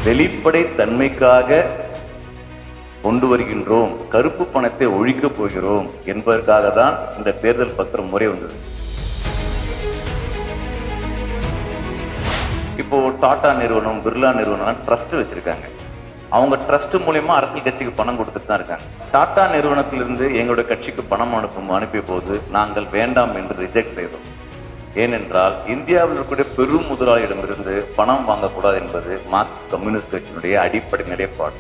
வெளிப்படை தன்மைக்காக கொண்டு வருகின்றோம், கருப்பு பணத்தை ஒழிக்கப் போகிறோம் என்பதற்காக தான் இந்த தேர்தல் பத்திரம் முறை வந்தது. இப்போ டாடா நிறுவனம், பிர்லா நிறுவனம் ட்ரஸ்ட் வச்சிருக்காங்க. அவங்க ட்ரஸ்ட் மூலமா அரசியல் கட்சிக்கு பணம் கொடுத்துட்டு தான் இருக்காங்க. டாடா நிறுவனத்திலிருந்து எங்களுடைய கட்சிக்கு பணம் அனுப்பிய போது நாங்கள் வேண்டாம் என்று ரிஜெக்ட் செய்தோம். ஏனென்றால் இந்தியாவில் இருக்கக்கூடிய பெரும் முதலாளியிடமிருந்து பணம் வாங்கக்கூடாது என்பது மார்க்சிஸ்ட் கம்யூனிஸ்ட் கட்சியினுடைய அடிப்படை நிலைப்பாடு.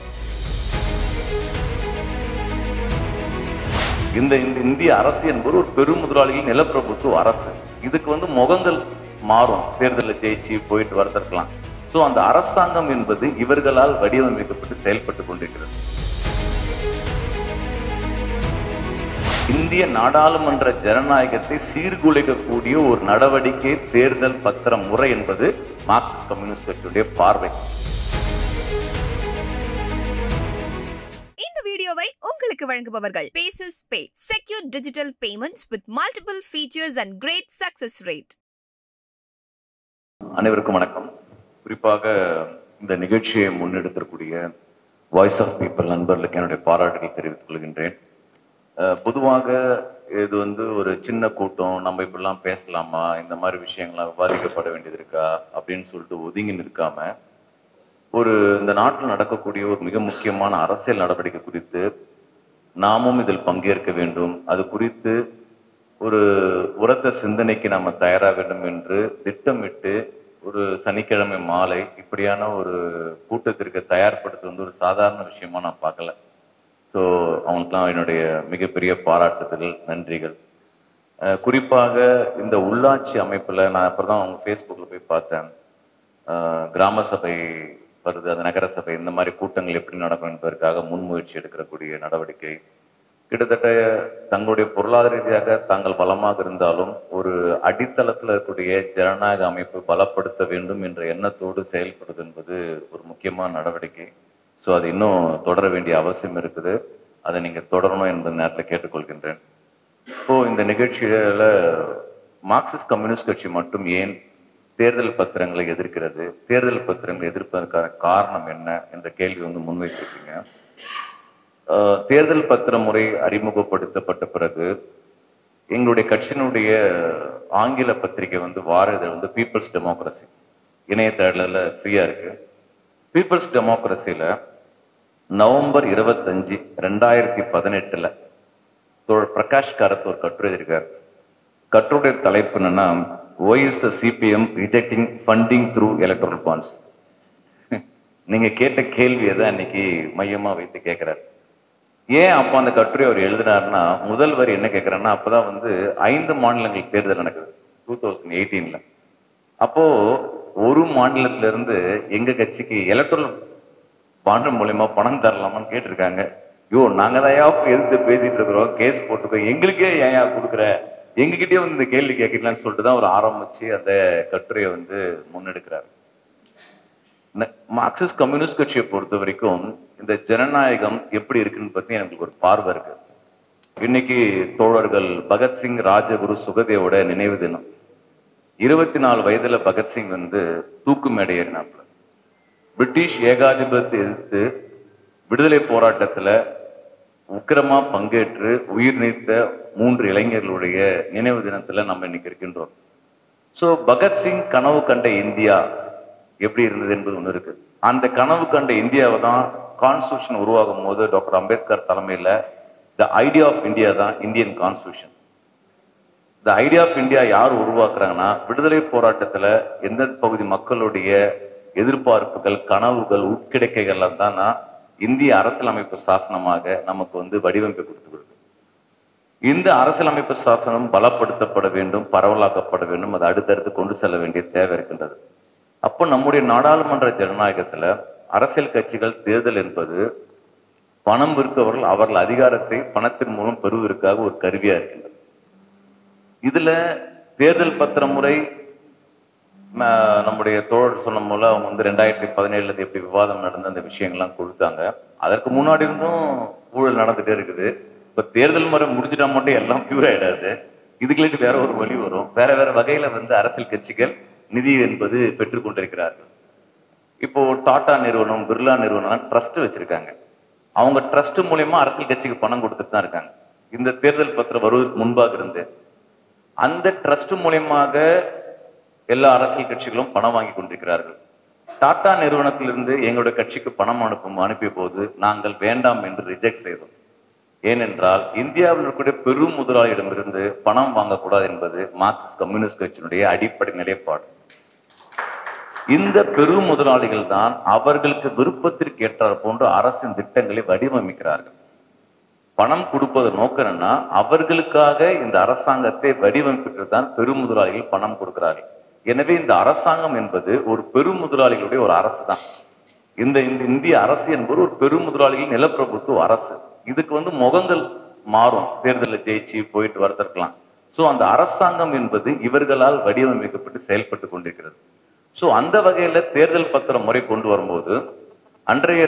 இந்த இந்திய அரசு என்பது ஒரு பெரும் முதலாளிகள் நிலப்பிரபுத்துவ அரசு. இதுக்கு முகங்கள் மாறும், தேர்தலில் ஜெயிச்சு போயிட்டு வரதற்கலாம். சோ அந்த அரசாங்கம் என்பது இவர்களால் வடிவமைக்கப்பட்டு செயல்பட்டு கொண்டிருக்கிறது. இந்திய நாடாளுமன்ற ஜனநாயகத்தை சீர்குலைக்கக்கூடிய ஒரு நடவடிக்கை தேர்தல் பத்திர முறை என்பது மார்க்சிஸ்ட் கம்யூனிஸ்ட் கட்சியுடைய பார்வை. இந்த வீடியோவை உங்களுக்கு வழங்குபவர்கள் பேசஸ் pay, secure digital payments with multiple features and great success rate. அனைவருக்கும் வணக்கம். குறிப்பாக இந்த நிகழ்ச்சியை முன்னெடுக்கக்கூடிய வாய்ஸ் ஆஃப் பீப்பிள் நண்பர்களுக்கு என்னுடைய பாராட்டுகளை தெரிவித்துக் கொள்கின்றேன். பொதுவாக இது ஒரு சின்ன கூட்டம், நம்ம இப்படிலாம் பேசலாமா, இந்த மாதிரி விஷயங்கள்லாம் விவாதிக்கப்பட வேண்டியது இருக்கா அப்படின்னு சொல்லிட்டு ஒதுங்கி நிற்காம இந்த நாட்டில் நடக்கக்கூடிய ஒரு மிக முக்கியமான அரசியல் நடவடிக்கை குறித்து நாமும் இதில் பங்கேற்க வேண்டும், அது குறித்து ஒரு உரத்த சிந்தனைக்கு நாம தயாராக வேண்டும் என்று திட்டமிட்டு ஒரு சனிக்கிழமை மாலை இப்படியான ஒரு கூட்டத்திற்கு தயார்படுத்துவது ஒரு சாதாரண விஷயமா நான் பார்க்கல. ஸோ அவங்களுக்குலாம் என்னுடைய மிகப்பெரிய பாராட்டுதல், நன்றிகள். குறிப்பாக இந்த உள்ளாட்சி அமைப்புல நான் அப்புறம் அவங்க ஃபேஸ்புக்ல போய் பார்த்தேன், கிராம சபை வருது, அந்த நகர சபை, இந்த மாதிரி கூட்டங்கள் எப்படி நடக்கும் என்பதற்காக முன்முயற்சி எடுக்கக்கூடிய நடவடிக்கை. கிட்டத்தட்ட தங்களுடைய பொருளாதார ரீதியாக தாங்கள் பலமாக இருந்தாலும் ஒரு அடித்தளத்தில் இருக்கக்கூடிய ஜனநாயக அமைப்பு பலப்படுத்த வேண்டும் என்ற எண்ணத்தோடு செயல்படுவது என்பது ஒரு முக்கியமான நடவடிக்கை. ஸோ அது இன்னும் தொடர வேண்டிய அவசியம் இருக்குது. அதை நீங்க தொடரணும் என்பது நேரத்தில் கேட்டுக்கொள்கின்றேன். இப்போ இந்த நிகழ்ச்சியில மார்க்சிஸ்ட் கம்யூனிஸ்ட் கட்சி மட்டும் ஏன் தேர்தல் பத்திரங்களை எதிர்க்கிறது, தேர்தல் பத்திரங்களை எதிர்ப்பதற்கான காரணம் என்ன என்ற கேள்வி முன்வைத்திருக்கீங்க. தேர்தல் பத்திர முறை அறிமுகப்படுத்தப்பட்ட பிறகு எங்களுடைய கட்சியினுடைய ஆங்கில பத்திரிகை வார இதழ் பீப்புள்ஸ் டெமோக்ரஸி இணையதளத்துல ஃப்ரீயா இருக்கு. பீப்புள்ஸ் டெமோக்ரஸில நவம்பர் 25, 2018 தோழர் பிரகாஷ் காரத் ஒரு கட்டுரை இருக்கார். கட்டுரையுடைய தலைப்பு என்னன்னா, why is the CPM rejecting funding through electoral bonds? நீங்க கேட்ட கேள்வியை தான் இன்னைக்கு மையமா வைத்து கேட்கிறார். ஏன் அப்ப அந்த கட்டுரை அவர் எழுதினார்னா, முதல் வரி என்ன கேட்கிறாருன்னா, அப்பதான் 5 மாநிலங்கள் தேர்தல் நடக்குது 2018. அப்போ ஒரு மாநிலத்தில இருந்து எங்க கட்சிக்கு எலக்ட்ரல் பாண்ட் மூலமா பணம் தரலாமான்னு கேட்டிருக்காங்க. யோ, நாங்க தான் எதிர்த்து பேசிட்டு இருக்கிறோம், கேஸ் போட்டுக்கோ, எங்களுக்கே ஏன் கொடுக்குற, எங்ககிட்டயே இந்த கேள்வி கேட்கலான்னு சொல்லிட்டு தான் அவர் ஆரம்பிச்சு அந்த கட்டுரையை முன்னெடுக்கிறார். மார்க்சிஸ்ட் கம்யூனிஸ்ட் கட்சியை பொறுத்த வரைக்கும் இந்த ஜனநாயகம் எப்படி இருக்குன்னு பத்தி எனக்கு ஒரு பார்வை இருக்கு. இன்னைக்கு தோழர்கள் பகத்சிங், ராஜகுரு, சுகதேவோட நினைவு தினம். 24 வயதுல பகத்சிங் தூக்கு மேடை ஏறினாப்புல. பிரிட்டிஷ் ஏகாதிபத்தியத்தை எதிர்த்து விடுதலை போராட்டத்துல உக்கிரமா பங்கேற்று உயிர் நீத்த 3 இளைஞர்களுடைய நினைவு தினத்துல நம்ம இன்னைக்கு இருக்கின்றோம். சோ பகத்சிங் கனவு கண்ட இந்தியா எப்படி இருந்தது என்பது ஒண்ணு இருக்கு. அந்த கனவு கண்ட இந்தியாவை தான் கான்ஸ்டிடியூஷன் உருவாகும் போது டாக்டர் அம்பேத்கர் தலைமையில த ஐடியா ஆஃப் இந்தியா தான் Indian constitution. The idea of India யார் உருவாக்குறாங்கன்னா, விடுதலை போராட்டத்துல எந்த பகுதி மக்களுடைய எதிர்பார்ப்புகள், கனவுகள், உட்கிடக்கைகள் தான் இந்திய அரசியலமைப்பு சாசனமாக நமக்கு வடிவமைப்பு கொடுத்துருக்கு. இந்த அரசியலமைப்பு சாசனம் பலப்படுத்தப்பட வேண்டும், பரவலாக்கப்பட வேண்டும், அதை அடுத்தடுத்து கொண்டு செல்ல வேண்டிய தேவை இருக்கின்றது. அப்போ நம்முடைய நாடாளுமன்ற ஜனநாயகத்துல அரசியல் கட்சிகள் தேர்தல் என்பது பணம் இருக்கவர்கள் அவர்கள் அதிகாரத்தை பணத்தின் மூலம் பெறுவதற்காக ஒரு கருவியா இருக்கின்றது. இதுல தேர்தல் பத்திர முறை நம்முடைய தோழர் சொன்ன போல அவங்க 2017 எப்படி விவாதம் நடந்த அந்த விஷயங்கள்லாம் கொடுத்தாங்க. அதற்கு முன்னாடி இருந்தும் ஊழல் நடந்துட்டே இருக்குது. இப்ப தேர்தல் முறை முடிச்சுட்டா மட்டும் எல்லாம் பியூர் ஆயிடாது. இதுகளுக்கு வேற ஒரு வழி வரும். வேற வேற வகையில அரசியல் கட்சிகள் நிதி என்பது பெற்றுக் கொண்டிருக்கிறார்கள். இப்போ டாடா நிறுவனம், பிர்லா நிறுவனம் ட்ரஸ்ட் வச்சிருக்காங்க. அவங்க ட்ரஸ்ட் மூலியமா அரசியல் கட்சிக்கு பணம் கொடுத்துட்டு தான் இருக்காங்க. இந்த தேர்தல் பத்திரம் வருவதற்கு முன்பாக இருந்து அந்த ட்ரஸ்ட் மூலியமாக எல்லா அரசியல் கட்சிகளும் பணம் வாங்கி கொண்டிருக்கிறார்கள். டாடா நிறுவனத்திலிருந்து எங்களுடைய கட்சிக்கு பணம் அனுப்பிய போது நாங்கள் வேண்டாம் என்று ரிஜெக்ட் செய்தோம். ஏனென்றால் இந்தியாவில் இருக்கக்கூடிய பெரும் முதலாளியிடமிருந்து பணம் வாங்கக்கூடாது என்பது மார்க்சிஸ்ட் கம்யூனிஸ்ட் கட்சியினுடைய அடிப்படை நிலைப்பாடு. இந்த பெரும் முதலாளிகள் தான் அவர்களுக்கு விருப்பத்திற்கு ஏற்றார் போன்ற அரசின் திட்டங்களை வடிவமைக்கிறார்கள். பணம் கொடுப்பது நோக்கம்னா அவர்களுக்காக இந்த அரசாங்கத்தை வடிவமைப்பிற்கு தான் பெரும் முதலாளிகள் பணம் கொடுக்கிறார்கள். எனவே இந்த அரசாங்கம் என்பது ஒரு பெரும் முதலாளிகளுடைய ஒரு அரசு தான். இந்த இந்திய அரசு என்பது ஒரு பெரும் முதலாளிகள் நிலப்பிரபுத்துவ அரசு. இதுக்கு முகங்கள் மாறும், தேர்தலில் ஜெயிச்சு போயிட்டு வரதற்கலாம். சோ அந்த அரசாங்கம் என்பது இவர்களால் வடிவமைக்கப்பட்டு செயல்பட்டு கொண்டிருக்கிறது. சோ அந்த வகையில தேர்தல் பத்திர முறை கொண்டு வரும்போது அன்றைய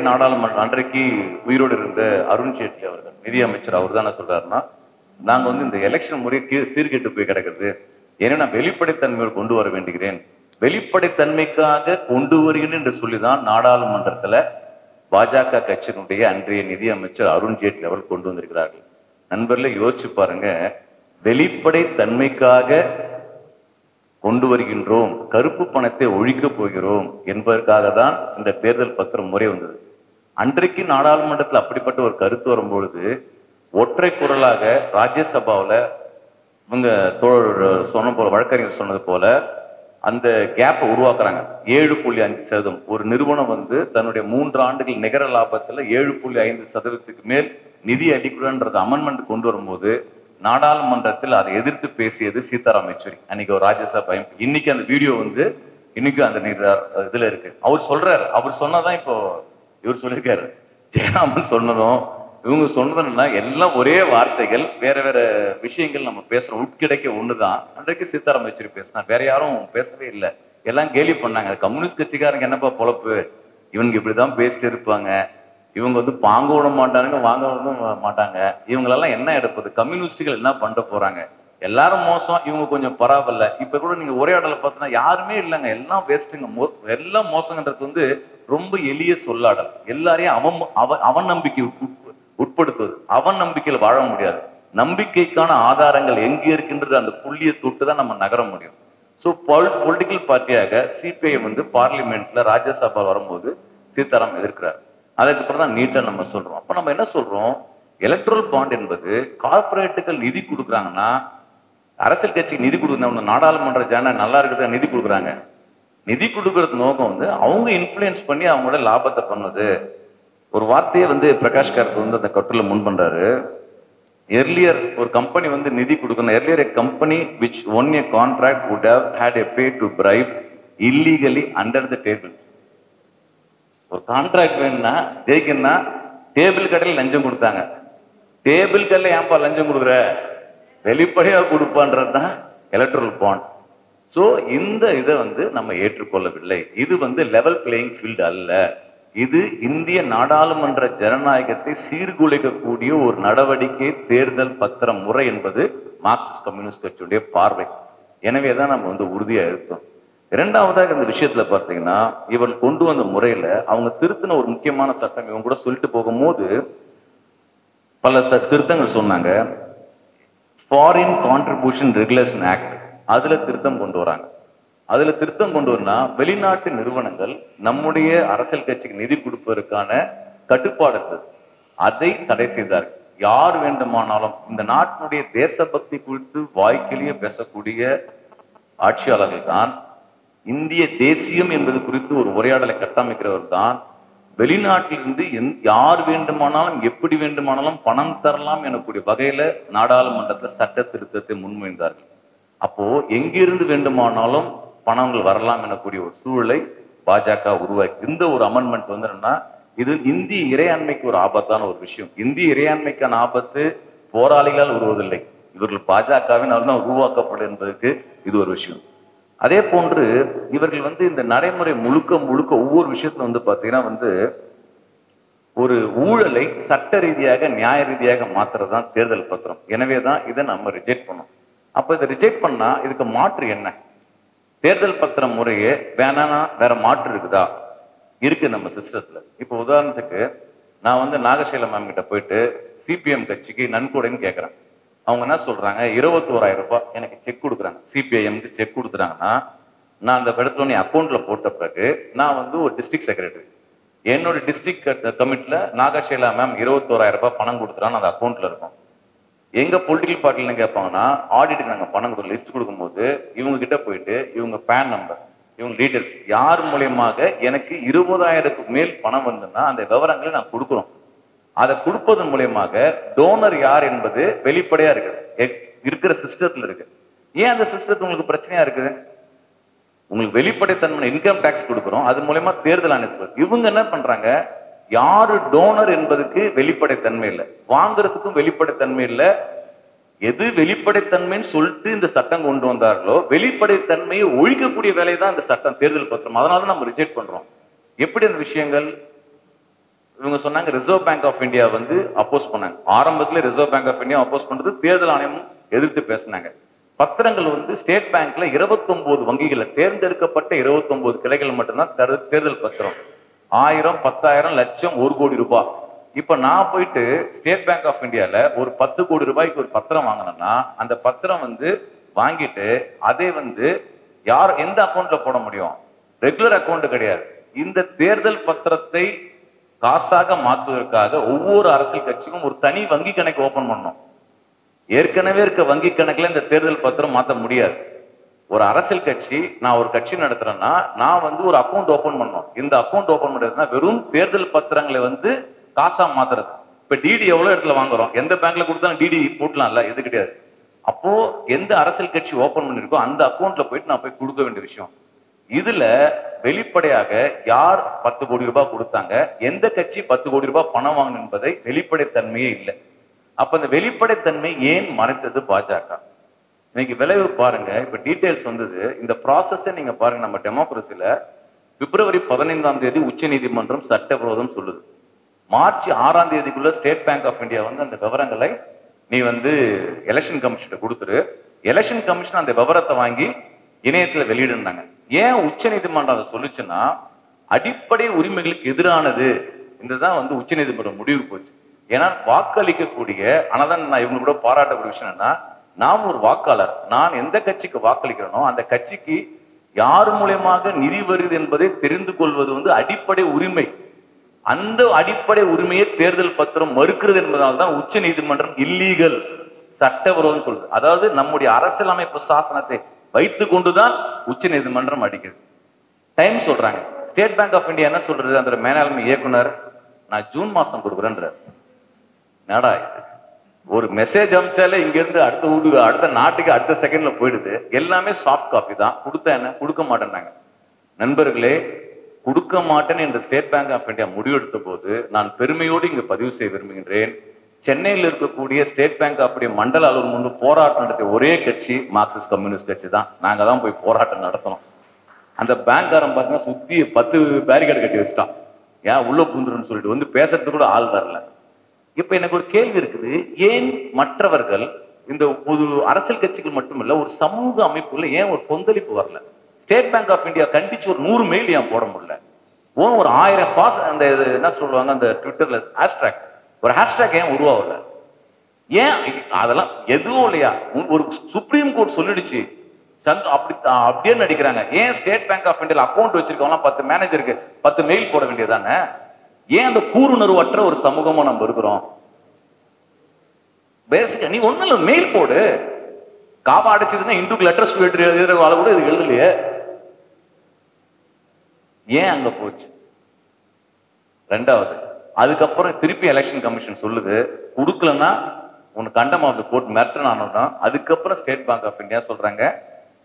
அன்றைக்கு உயிரோடு இருந்த அருண்ஜேட்லி அவர்கள், நிதி அமைச்சர், அவர் தான் என்ன சொல்றாருன்னா, நாங்க இந்த எலெக்ஷன் முறைக்கு சீர்கெட்டு போய் கிடக்குது, ஏன்னா நான் வெளிப்படைத்தன்மையோடு கொண்டு வர வேண்டுகிறேன், வெளிப்படைத்தன்மைக்காக கொண்டு வருகிறேன் என்று சொல்லிதான் நாடாளுமன்றத்துல பாஜக கட்சியினுடைய அன்றைய நிதி அமைச்சர் அருண்ஜேட்லி அவர்கள் கொண்டு வந்திருக்கிறார்கள். நண்பர்களே, யோசிச்சு பாருங்க, வெளிப்படைத்தன்மைக்காக கொண்டு வருகின்றோம், கருப்பு பணத்தை ஒழிக்க போகிறோம் என்பதற்காக தான் இந்த தேர்தல் பத்திரம் முறை வந்தது. அன்றைக்கு நாடாளுமன்றத்தில் அப்படிப்பட்ட ஒரு கருத்து வரும்பொழுது ஒற்றை குரலாக ராஜ்யசபாவில் இவங்க சொன்ன போல, வழக்கறிஞர் சொன்னது போல அந்த கேப்பை உருவாக்குறாங்க. 7.5% ஒரு நிறுவனம் தன்னுடைய 3 ஆண்டுகள் நிகர லாபத்துல 7.5% மேல் நிதி அடிக்கூடன்றது அமெண்ட்மெண்ட் கொண்டு வரும்போது நாடாளுமன்றத்தில் அதை எதிர்த்து பேசியது சீதாராம் யெச்சூரி, அன்னைக்கு ஒரு ராஜ்யசபா. இன்னைக்கு அந்த வீடியோ இன்னைக்கு அந்த இதுல இருக்கு. அவர் சொல்றாரு, அவர் சொன்னதான் இப்போ இவர் சொல்லியிருக்காரு. ஜெயராமன் சொன்னதும் இவங்க சொன்னதுன்னா எல்லாம் ஒரே வார்த்தைகள், வேற வேற விஷயங்கள் நம்ம பேசுறோம், உட்கிடைக்க ஒண்ணுதான். அன்றைக்கு சீதாராம் யெச்சூரி பேசினா, வேற யாரும் பேசவே இல்லை. எல்லாம் கேலி பண்ணாங்க, கம்யூனிஸ்ட் கட்சிக்காரங்க என்னப்பா பொழப்பு, இவனுக்கு இப்படிதான் பேசிட்டு இருப்பாங்க, இவங்க பாங்க விட மாட்டாங்க, வாங்க விட மாட்டாங்க, இவங்களெல்லாம் என்ன எடுப்பது, கம்யூனிஸ்டுகள் என்ன பண்ண போறாங்க, எல்லாரும் மோசம், இவங்க கொஞ்சம் பரவாயில்ல. இப்ப கூட நீங்க உரையாடலை பார்த்தீங்கன்னா யாருமே இல்லைங்க, எல்லாம் வேஸ்ட்டுங்க, எல்லாம் மோசங்கிறது ரொம்ப எளிய சொல்லாடல். எல்லாரையும் அவன் நம்பிக்கை உட்படுத்துவது. அவன் நம்பிக்கையில் வாழ முடியாது. நம்பிக்கைக்கான ஆதாரங்கள் எங்க இருக்கின்றது, அந்த புள்ளியை தொட்டு தான் நம்ம நகர முடியும். ஸோ பொலிட்டிக்கல் பார்ட்டியாக சிபிஐ பார்லிமெண்ட்ல ராஜ்யசபா வரும்போது சீதாராம் எதிர்க்கிறார். அதுக்கப்புறம் தான் நீட்டா நம்ம சொல்றோம். அப்ப நம்ம என்ன சொல்றோம், எலக்ட்ரல் பாண்ட் என்பது கார்பரேட்டுகள் நிதி கொடுக்குறாங்கன்னா, அரசியல் கட்சிக்கு நிதி கொடுக்குறாங்க, நாடாளுமன்ற ஜன நல்லா இருக்கிறது நிதி கொடுக்குறாங்க. நிதி கொடுக்கறது நோக்கம் அவங்க இன்ஃபுளுயன்ஸ் பண்ணி அவங்களோட லாபத்தை பண்ணுது. ஒரு வார்த்தையை பிரகாஷ் காரத் அந்த கட்டுல முன் பண்றாரு. எர்லியர் ஒரு கம்பெனி நிதி கொடுக்கணும், earlier a company which won a contract would have had a pay to bribe illegally under the table. ஒரு கான்ட்ராக்ட் வேணும்னா ஜெயிக்கணும்னா டேபிள் கடையில் லஞ்சம் கொடுத்தாங்க. டேபிள் கடையில் ஏன்பா லஞ்சம் கொடுக்குற, வெளிப்படையா கொடுப்பான்றதுதான் எலக்ட்ரல் பாண்ட். சோ இந்த இதை நம்ம ஏற்றுக்கொள்ளவில்லை. இது லெவல் பிளேயிங் ஃபீல்டு அல்ல. இது இந்திய நாடாளுமன்ற ஜனநாயகத்தை சீர்குலைக்கக்கூடிய ஒரு நடவடிக்கை தேர்தல் பத்திர முறை என்பது மார்க்சிஸ்ட் கம்யூனிஸ்ட் கட்சியுடைய பார்வை. எனவேதான் நம்ம உறுதியா இருக்கோம். இரண்டாவதாக இந்த விஷயத்துல பார்த்தீங்கன்னா, இவன் கொண்டு வந்த முறையில அவங்க திருத்தின ஒரு முக்கியமான சட்டம் இவங்க கூட சொல்லிட்டு போகும்போது பல திருத்தங்கள் சொன்னாங்க. ஃபாரின் கான்ட்ரிபியூஷன் ரெகுலேஷன் ஆக்ட், அதுல திருத்தம் கொண்டு வராங்க. அதுல திருத்தம் கொண்டு வரனா, வெளிநாட்டு நிறுவனங்கள் நம்முடைய அரசியல் கட்சிக்கு நிதி கொடுப்பதற்கான கட்டுப்பாடு அதை தடை செய்தார். யார் வேண்டுமானாலும் இந்த நாட்டினுடைய தேசபக்தி குறித்து வாய்க்கிலேயே பேசக்கூடிய ஆட்சியாளர்கள் தான், இந்திய தேசியம் என்பது குறித்து ஒரு உரையாடலை கட்டமைக்கிறவர் தான், வெளிநாட்டிலிருந்து யார் வேண்டுமானாலும் எப்படி வேண்டுமானாலும் பணம் தரலாம் எனக்கூடிய வகையில நாடாளுமன்றத்தில் சட்ட திருத்தத்தை முன்மொழிந்தார்கள். அப்போ எங்கிருந்து வேண்டுமானாலும் பணங்கள் வரலாம் எனக்கூடிய ஒரு சூழலை பாஜக உருவாக்கி இந்த ஒரு அமெண்ட்மெண்ட் என்னன்னா, இது இந்திய இறையாண்மைக்கு ஒரு ஆபத்தான ஒரு விஷயம். இந்திய இறையாண்மைக்கான ஆபத்து போராளிகளால் உருவதில்லை, இவர்கள் பாஜகவினால் தான் உருவாக்கப்படும் என்பதற்கு இது ஒரு விஷயம். அதே போன்று இவர்கள் இந்த நடைமுறை முழுக்க ஒவ்வொரு விஷயத்துல பாத்தீங்கன்னா ஒரு ஊழலை சட்ட ரீதியாக நியாய ரீதியாக மாத்துறதுதான் தேர்தல் பத்திரம். எனவேதான் இதை நம்ம ரிஜெக்ட் பண்ணோம். அப்ப இதை ரிஜெக்ட் பண்ணா இதுக்கு மாற்று என்ன? தேர்தல் பத்திரம் முறையே வேணானா வேற மாற்று இருக்குதா? இருக்கு நம்ம சிஸ்டத்துல. இப்போ உதாரணத்துக்கு நான் வந்து நாகசைல மேம் கிட்ட போயிட்டு சிபிஎம் கட்சிக்கு நன்கொடைன்னு கேட்கறேன். அவங்க என்ன சொல்றாங்க, 21,000 ரூபாய் எனக்கு செக் கொடுக்குறாங்க. சிபிஐஎம்க்கு செக் கொடுத்துறாங்கன்னா நான் அந்த இடத்துல நீ அக்கௌண்ட்ல போட்ட பிறகு நான் வந்து ஒரு டிஸ்ட்ரிக்ட் செக்ரட்டரி, என்னோட டிஸ்ட்ரிக்ட் கமிட்டில நாகசைலா மேம் 21,000 ரூபாய் பணம் கொடுத்துறான்னு அந்த அக்கௌண்ட்ல இருக்கும். எங்க பொலிட்டிக்கல் பார்ட்டில கேட்பாங்கன்னா ஆடிட்டுக்கு நாங்க பணம் கொடுக்குற லிஸ்ட் கொடுக்கும்போது இவங்க கிட்ட போயிட்டு இவங்க பேன் நம்பர், இவங்க டீடைல்ஸ், யார் மூலியமாக எனக்கு 20,000க்கு மேல் பணம் வந்துன்னா அந்த விவரங்களை நான் கொடுக்குறோம். அதை கொடுப்பதன் மூலியமாக டோனர் யார் என்பது வெளிப்படையா இருக்குது, இருக்கிற சிஸ்டத்துல இருக்கு. ஏன் அந்த சிஸ்டத்துல உங்களுக்கு பிரச்சனையா இருக்குது? உங்களுக்கு வெளிப்படைத்தன்மை இன்கம் டாக்ஸ் கொடுக்குறோம், அது மூலயமா தேர்தல் ஆணையத்துக்கு. இவங்க என்ன பண்றாங்க, யாரு டோனர் என்பதுக்கு வெளிப்படைத்தன்மை இல்லை, வாங்குறதுக்கும் வெளிப்படைத்தன்மை இல்லை. எது வெளிப்படைத்தன்மைன்னு சொல்லிட்டு இந்த சட்டம் கொண்டு வந்தார்களோ வெளிப்படைத்தன்மையை ஒழிக்கக்கூடிய வேலை தான் இந்த சட்டம், தேர்தல் பத்திரம். அதனால நம்ம ரிஜெக்ட் பண்றோம். எப்படி அந்த விஷயங்கள்? இவங்க சொன்னாங்க ரிசர்வ் பேங்க் ஆஃப் இந்தியா வந்து அப்போஸ் பண்ணாங்க. ஆரம்பத்துல ரிசர்வ் பேங்க் ஆஃப் இந்தியா அப்போஸ் பண்றது, தேர்தல் ஆணையமும் எதிர்த்து பேசினாங்க. பத்திரங்கள் வந்து ஸ்டேட் பேங்க்ல 29 வங்கிகள், தேர்ந்தெடுக்கப்பட்ட 29 கிளைகள் மட்டும்தான் தேர்தல் பத்திரம். 1000, 10,000, லட்சம், 1 கோடி ரூபாய். இப்ப நான் போயிட்டு ஸ்டேட் பேங்க் ஆஃப் இந்தியால ஒரு 10 கோடி ரூபாய்க்கு ஒரு பத்திரம் வாங்கினேன்னா அந்த பத்திரம் வந்து வாங்கிட்டு அதே வந்து யார் எந்த அக்கௌண்ட்ல போட முடியும்? ரெகுலர் அக்கௌண்ட் கிடையாது. இந்த தேர்தல் பத்திரத்தை காசாக மாற்றுவதற்காக ஒவ்வொரு அரசியல் கட்சிக்கும் ஒரு தனி வங்கி கணக்கு ஓபன் பண்ணணும். ஏற்கனவே இருக்க வங்கி கணக்குல இந்த தேர்தல் பத்திரம் மாற்ற முடியாது. ஒரு அரசியல் கட்சி, நான் ஒரு கட்சி நடத்துறேன்னா நான் வந்து ஒரு அக்கௌண்ட் ஓபன் பண்ணணும். இந்த அக்கௌண்ட் ஓபன் பண்றதுன்னா வெறும் தேர்தல் பத்திரங்களை வந்து காசா மாத்துறது. இப்ப டிடி எவ்வளவு இடத்துல வாங்குறோம், எந்த பேங்க்ல கொடுத்தாலும் டிடி போட்டலாம்ல, எது கிடையாது. அப்போ எந்த அரசியல் கட்சி ஓபன் பண்ணிருக்கோ அந்த அக்கௌண்ட்ல போயிட்டு நான் போய் கொடுக்க வேண்டிய விஷயம். இதுல வெளிப்படையாக யார் 10 கோடி ரூபாய் கொடுத்தாங்க, எந்த கட்சி 10 கோடி ரூபாய் பணம் வாங்கணும் என்பதை வெளிப்படைத்தன்மையே இல்லை. அப்ப இந்த வெளிப்படைத்தன்மை ஏன் மறைத்தது பாஜக? இன்னைக்கு விளைவு பாருங்க. இப்ப டீடைல்ஸ் வந்தது, இந்த ப்ராசஸ் நீங்க பாருங்க. நம்ம டெமோக்ரஸில பிப்ரவரி 15ஆம் தேதி உச்ச நீதிமன்றம் சட்டவிரோதம் சொல்லுது. மார்ச் 6ஆம் தேதிக்குள்ள ஸ்டேட் பேங்க் ஆஃப் இந்தியா வந்து அந்த விவரங்களை நீ வந்து எலெக்ஷன் கமிஷன் கொடுத்துரு, எலெக்ஷன் கமிஷன் அந்த விவரத்தை வாங்கி இணையத்துல வெளியிடுனாங்க. ஏன் உச்ச நீதிமன்றம் அதை சொல்லுச்சுன்னா அடிப்படை உரிமைகளுக்கு எதிரானது. இதுதான் வந்து உச்ச நீதிமன்றம் முடிவு போச்சு. ஏன்னா வாக்களிக்கக்கூடிய, ஆனாதான் நான் இவங்க கூட பாராட்டக்கூடிய விஷயம் என்னன்னா, நாம் ஒரு வாக்காளர், நான் எந்த கட்சிக்கு வாக்களிக்கிறேனோ அந்த கட்சிக்கு யார் மூலமாக நிதி வருது என்பதை தெரிந்து கொள்வது வந்து அடிப்படை உரிமை. அந்த அடிப்படை உரிமையை தேர்தல் பத்திரம் மறுக்கிறது என்பதால் தான் உச்ச நீதிமன்றம் இல்லீகல், சட்டவிரோதம் சொல்லுது. அதாவது நம்முடைய அரசியலமைப்பு சாசனத்தை வைத்துக் கொண்டுதான் உச்ச நீதிமன்றம் அடிக்குது. டைம் சொல்றாங்க. ஸ்டேட் பேங்க் ஆஃப் இந்தியா என்ன சொல்றது, அந்த மேலாண்மை இயக்குனர் நான் ஜூன் மாசம் கொடுக்குறேன்ற. என்னடா இது, ஒரு மெசேஜ் அனுப்பிச்சாலே இங்க இருந்து அடுத்த நாட்டுக்கு அடுத்த செகண்ட்ல போயிடுது. எல்லாமே சாஃப்ட் காப்பி தான். கொடுத்தா என்ன, கொடுக்க மாட்டேன்னாங்க. நண்பர்களே, கொடுக்க மாட்டேன்னு இந்த ஸ்டேட் பேங்க் ஆஃப் இந்தியா முடிவெடுத்த போது நான் பெருமையோடு இங்கு பதிவு செய்ய விரும்புகின்றேன். சென்னையில் இருக்கக்கூடிய ஸ்டேட் பேங்க் ஆஃப் இந்தியா மண்டல அலுவலகம் முன்பு போராட்டம் நடத்திய ஒரே கட்சி மார்க்சிஸ்ட் கம்யூனிஸ்ட் கட்சி தான். நாங்க தான் போய் போராட்டம் நடத்தணும். அந்த பேங்க்காரன் பார்த்தீங்கன்னா சுத்தி 10 பேரிகேட் கட்டி வச்சுட்டான். ஏன் உள்ள புந்துருன்னு சொல்லிட்டு வந்து பேசுறதுக்கு கூட ஆள் வரல. இப்ப எனக்கு ஒரு கேள்வி இருக்குது, ஏன் மற்றவர்கள் இந்த ஒரு அரசியல் கட்சிகள் மட்டுமில்ல ஒரு சமூக அமைப்புல ஏன் ஒரு கொந்தளிப்பு வரல? ஸ்டேட் பேங்க் ஆஃப் இந்தியா கண்டிச்சு ஒரு 100 மெயில் ஏன் போட முடியல? ஒரு 1000 பாஸ் அந்த என்ன சொல்லுவாங்க அந்த ட்விட்டர்ல ஹேஷ்டேக், ஒரு ஹேஷ்டேக் ஏன் உருவாகல? ஏன் அதெல்லாம் எதுவும் இல்லையா? ஒரு சுப்ரீம் கோர்ட் சொல்லிடுச்சு, அப்படியே நடிக்கிறாங்க. ஏன் ஸ்டேட் பேங்க் ஆஃப் இந்தியால அக்கௌண்ட் வச்சிருக்கவங்க 10 மேனேஜருக்கு 10 மெயில் போட வேண்டியதானே? ஏன் அந்த கூறுணர்வற்ற ஒரு சமூகமா நம்ம இருக்கிறோம்? பேசிக்கா நீ ஒண்ணு இல்ல, மெயில் போடு. காபா அடைச்சதுன்னா இந்துக்கு லெட்டர்ஸ் எழுதுற கூட இது எழுதலையே, ஏன் அங்க போச்சு? ரெண்டாவது, அதுக்கப்புறம் திருப்பி எலெக்ஷன் கமிஷன் சொல்லுது கொடுக்கலன்னா உனக்கு கண்டம் ஆஃப் தி கோர்ட் மிரட்டனானோன்னா, அதுக்கப்புறம் ஸ்டேட் பேங்க் ஆஃப் இந்தியா சொல்றாங்க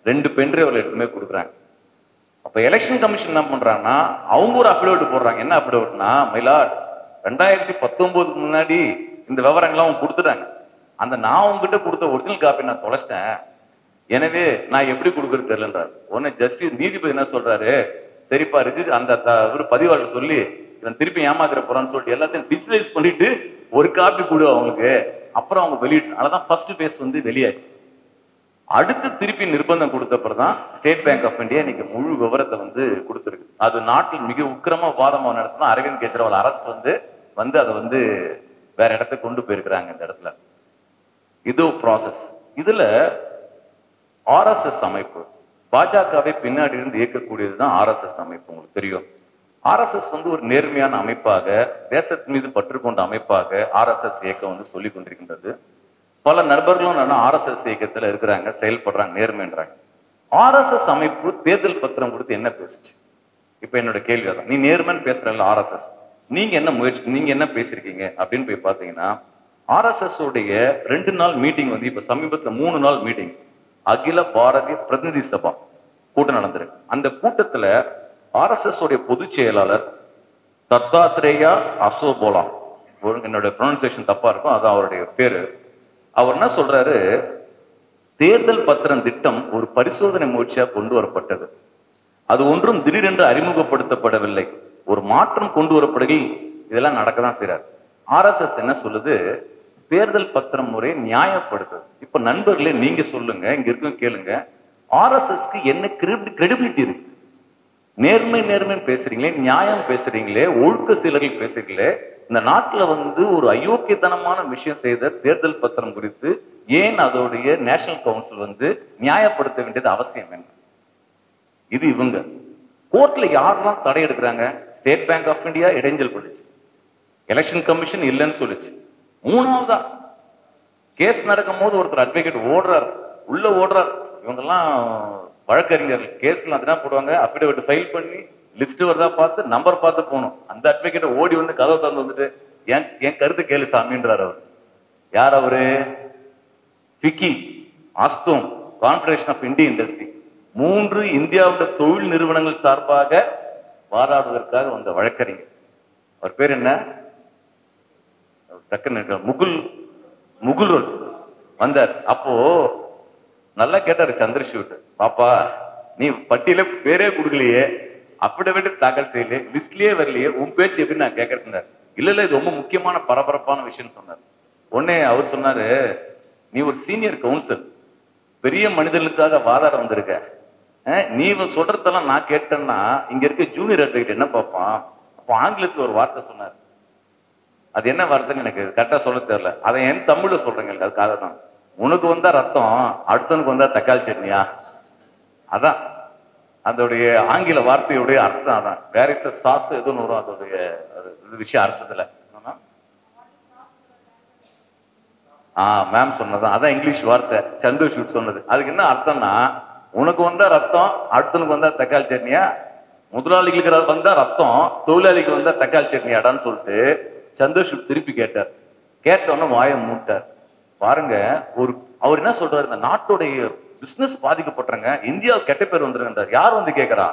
2 பென்ட்ரைவ் எடுத்துமே கொடுக்குறாங்க. அப்ப எலெக்ஷன் கமிஷன் என்ன பண்றாங்கன்னா அவங்க ஒரு அப்டேட் போடுறாங்க. என்ன அப்டேட்னா, மயிலாட் 2019 முன்னாடி இந்த விவரங்கள்லாம் அவங்க கொடுத்துட்டாங்க. அந்த நான் உங்ககிட்ட கொடுத்த ஒரிஜினல் காப்பி நான் தொலைச்சிட்டேன், எனவே நான் எப்படி கொடுக்குறது தெரியலன்றாரு. உடனே ஜஸ்டிஸ் நீதிபதி என்ன சொல்றாரு, சரிப்பா அந்த பதிவாளர் சொல்லி இவன் திருப்பி ஏமாத்திர போறான்னு சொல்லிட்டு எல்லாத்தையும் டிஜிட்டலைஸ் பண்ணிட்டு ஒரு காப்பி கொடு அவங்களுக்கு, அப்புறம் அவங்க வெளியிட்டு. அதனாலதான் ஃபர்ஸ்ட் பேஸ் வந்து வெளியாச்சு. அடுத்து திருப்பி நிர்பந்தம் கொடுத்தப்பறம் தான் ஸ்டேட் பேங்க் ஆஃப் இந்தியா இன்னைக்கு முழு விவரத்தை வந்து கொடுத்துருக்கு. அது நாட்டில் மிக உக்கிரமா வாதமா நடத்தினா அரவிந்த் கெஜ்ரிவால் அரசு வந்து அதை வேற இடத்துக்கு கொண்டு போயிருக்கிறாங்க. இந்த இடத்துல இது ப்ராசஸ். இதுல ஆர்எஸ்எஸ் அமைப்பு பாஜகவை பின்னாடி இருந்து இயக்கக்கூடியதுதான் ஆர்எஸ்எஸ் அமைப்பு. உங்களுக்கு தெரியும், ஆர்எஸ்எஸ் ஒரு நேர்மையான அமைப்பாக, தேசத்தின் மீது பற்று கொண்ட அமைப்பாக ஆர்எஸ்எஸ் இயக்கம் சொல்லிக் கொண்டிருக்கின்றது. பல நண்பர்களும் ஆர்எஸ்எஸ் இயக்கத்துல இருக்கிறாங்க, செயல்படுறாங்க, நேர்மைன்றாங்க. ஆர்எஸ்எஸ் அமைப்பு தேர்தல் பத்திரம் கொடுத்து என்ன பேசுச்சு? இப்ப என்னோட கேள்வி அதான். நீ நேர்மைன்னு பேசுறல ஆர்எஸ்எஸ், நீங்க என்ன முயற்சி, நீங்க என்ன பேசிருக்கீங்க அப்படின்னு போய் பாத்தீங்கன்னா, ஆர்எஸ்எஸ் உடைய 2 நாள் மீட்டிங் இப்ப சமீபத்துல 3 நாள் மீட்டிங் அகில பாரதிய பிரதிநிதி சபா கூட்டம் நடந்திருக்கு. அந்த கூட்டத்துல ஆர்எஸ்எஸ் உடைய பொதுச் செயலாளர் தத்தாத்ரேயா அசோபோலா, என்னோட ப்ரொனன்சியேஷன் தப்பா இருக்கும், அதான் அவருடைய பேரு. அவர் என்ன சொல்றாரு, தேர்தல் பத்திரம் திட்டம் ஒரு பரிசோதனை முயற்சியா கொண்டு வரப்பட்டது. அது ஒன்றும் திடீரென்று அறிமுகப்படுத்தப்படவில்லை, ஒரு மாற்றம் கொண்டு வரப்படுகையில் இதெல்லாம் நடக்கதான் செய்றாரு. ஆர்எஸ்எஸ் என்ன சொல்லுது, தேர்தல் பத்திரம் முறை நியாயப்படுத்துது. இப்ப நண்பர்களே நீங்க சொல்லுங்க, இங்க இருக்கும் கேளுங்க, ஆர்எஸ்எஸ்க்கு என்ன கிரெடிபிலிட்டி இருக்கு? நேர்மை பேசுறீங்களே, நியாயம் பேசுறீங்களே, ஒழுக்க சீலர்கள் பேசுறீங்களே, இந்த நாட்டுல ஒரு அயோக்கியத்தனமான விஷயம் செய்த தேர்தல் பத்திரம் குறித்து ஏன் அதோடைய நேஷனல் கவுன்சில் நியாயப்படுத்த வேண்டியது அவசியம் என்ன? இது இவங்க கோர்ட்ல யாரெல்லாம் தடை எடுக்கிறாங்க? ஸ்டேட் பேங்க் ஆஃப் இந்தியா இடைஞ்சல் பண்ணுச்சு, எலெக்ஷன் கமிஷன் இல்லைன்னு சொல்லுச்சு. 3வதா கேஸ் நடக்கும் போது ஒருத்தர் அட்வொகேட் உள்ள ஓடுறார். இவங்கெல்லாம் வழக்கறிஞர்கள், கேஸ்ல அதுதான் போடுவாங்க, அபிடவிட் ஃபைல் பண்ணி லிஸ்ட் வருதா பார்த்து நம்பர் பார்த்து போகணும். அந்த அட்வொகேட் ஓடி கதவை திறந்து என் கருத்து கேளு சாமின்றார் அவர். யார் அவரு? FICCI, ASSOCHAM, confederation of Indian industry, 3 இந்தியாவுடைய தொழில் நிறுவனங்கள் சார்பாக வாதாடுவதற்காக வந்த வழக்கறிஞர். அவர் பேர் என்ன? முகுல் வந்தார். அப்போ நல்லா கேட்டாரு சந்திரசூட், பாப்பா நீ பட்டியல பேரே கொடுக்கலையே, அபிடவிட் தாக்கல் செய்யலையே, லிஸ்ட்லயே வரலையே, உன் பேச்சு எப்படி நான் கேட்கறேன்? இல்ல இது ரொம்ப முக்கியமான பரபரப்பான விஷயம் சொன்னார். உடனே அவர் சொன்னாரு, நீ ஒரு சீனியர் கவுன்சில், பெரிய மனிதர்களுக்காக வாதாட வந்திருக்க, நீ சொல்றதெல்லாம் நான் கேட்டேன்னா இங்க இருக்க ஜூனியர் அட்வொகேட் என்ன பார்ப்பான்? அப்போ ஆங்கிலத்தில் ஒரு வார்த்தை சொன்னார், அது என்ன வார்த்தைன்னு எனக்கு கரெக்டா சொல்ல தெரியல, அதை என் தமிழ்ல சொல்றேங்க. அதுக்காக தான், உனக்கு வந்தா ரத்தம், அடுத்தவனுக்கு வந்தா தக்காளி சட்னியா? அதான் அதோடைய ஆங்கில வார்த்தையுடைய அர்த்தம். அதான் வேற சாஸ் எதுவும் வரும் அதோடைய விஷயம் அர்த்தத்துல. மேம் சொன்னதான், அதான் இங்கிலீஷ் வார்த்தை சந்திரசூட் சொன்னது. அதுக்கு என்ன அர்த்தம்னா, உனக்கு வந்தா ரத்தம், அடுத்தனுக்கு வந்தா தக்காளி சட்னியா? முதலாளிகளுக்கு வந்தா ரத்தம், தொழிலாளிக்கு வந்தா தக்காளி சட்னியாடான்னு சொல்லிட்டு சந்திரசூட் திருப்பி கேட்டார். கேட்டோன்னு வாயை மூட்டார். பாருங்க, அவர் என்ன சொல்றாரு, இந்த நாட்டுடைய பிசினஸ் பாதிக்கப்பட்டுறங்க, இந்தியா கெட்ட பேர் வந்துருன்றார். யார் கேட்கிறா?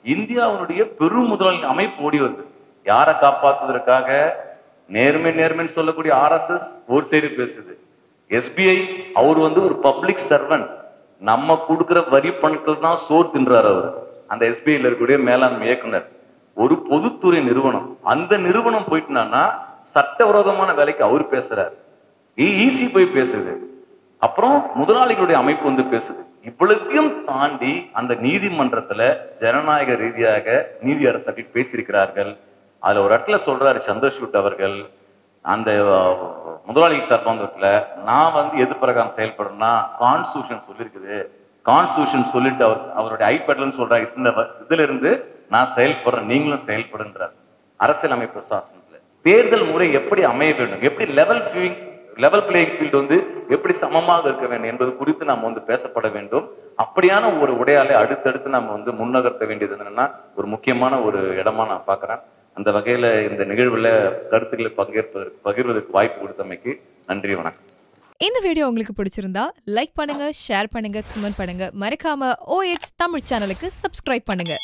இந்தியாவுடைய பெரும் முதலாளி அமைப்பு ஓடி வருது. யாரை காப்பாத்துவதற்காக? நேர்மைன்னு சொல்லக்கூடிய ஆர்எஸ்எஸ் ஒரு சைடு பேசுது. எஸ்பிஐ அவர் ஒரு பப்ளிக் சர்வன்ட், நம்ம கொடுக்கிற வரி பணத்தில் தான் சோறு தின்றார் அவர். அந்த எஸ்பிஐல இருக்கக்கூடிய மேலாண்மை இயக்குனர் ஒரு பொதுத்துறை நிறுவனம். அந்த நிறுவனம் போயிட்டுனா சட்டவிரோதமான வேலைக்கு அவர் பேசுறாரு, ஈசி போய் பேசுது, அப்புறம் முதலாளிகளுடைய அமைப்பு பேசுது. இவ்வளத்தையும் தாண்டி அந்த நீதிமன்றத்துல ஜனநாயக ரீதியாக நீதி அரசர்கள் பேசியிருக்கிறார்கள். அதுல ஒரு இடத்துல சொல்றாரு சந்திரசூட் அவர்கள், அந்த முதலாளிகள் சார்பாங்கத்துல நான் எது பிரகாரம் செயல்படணும்னா கான்ஸ்டிடியூஷன் சொல்லிருக்குது, கான்ஸ்டிடியூஷன் சொல்லிட்டு அவருடைய ஐபேட்லன்னு சொல்றாரு, இந்த இதுல இருந்து நான் செயல்படுறேன், நீங்களும் செயல்படுன்றார். அரசியல் அமைப்பு சாசனத்துல தேர்தல் முறை எப்படி அமைய வேண்டும், எப்படி லெவல் பிளேயிங் ஃபீல்டு எப்படி சமமாக இருக்க வேண்டும் என்பது குறித்து நாம் பேசப்பட வேண்டும். அப்படியான ஒரு உடையாலை அடுத்தடுத்து நம்ம முன்னகர்த்த வேண்டியது என்னன்னா ஒரு முக்கியமான ஒரு இடமா நான் பாக்குறேன். அந்த வகையில இந்த நிகழ்வுல கருத்துக்களை பகிர்வதற்கு வாய்ப்பு கொடுத்தமைக்கு நன்றி, வணக்கம். இந்த வீடியோ உங்களுக்கு பிடிச்சிருந்தா லைக் பண்ணுங்க, ஷேர் பண்ணுங்க, கமெண்ட் பண்ணுங்க. மறக்காம OH தமிழ் சேனலுக்கு சப்ஸ்கிரைப் பண்ணுங்க.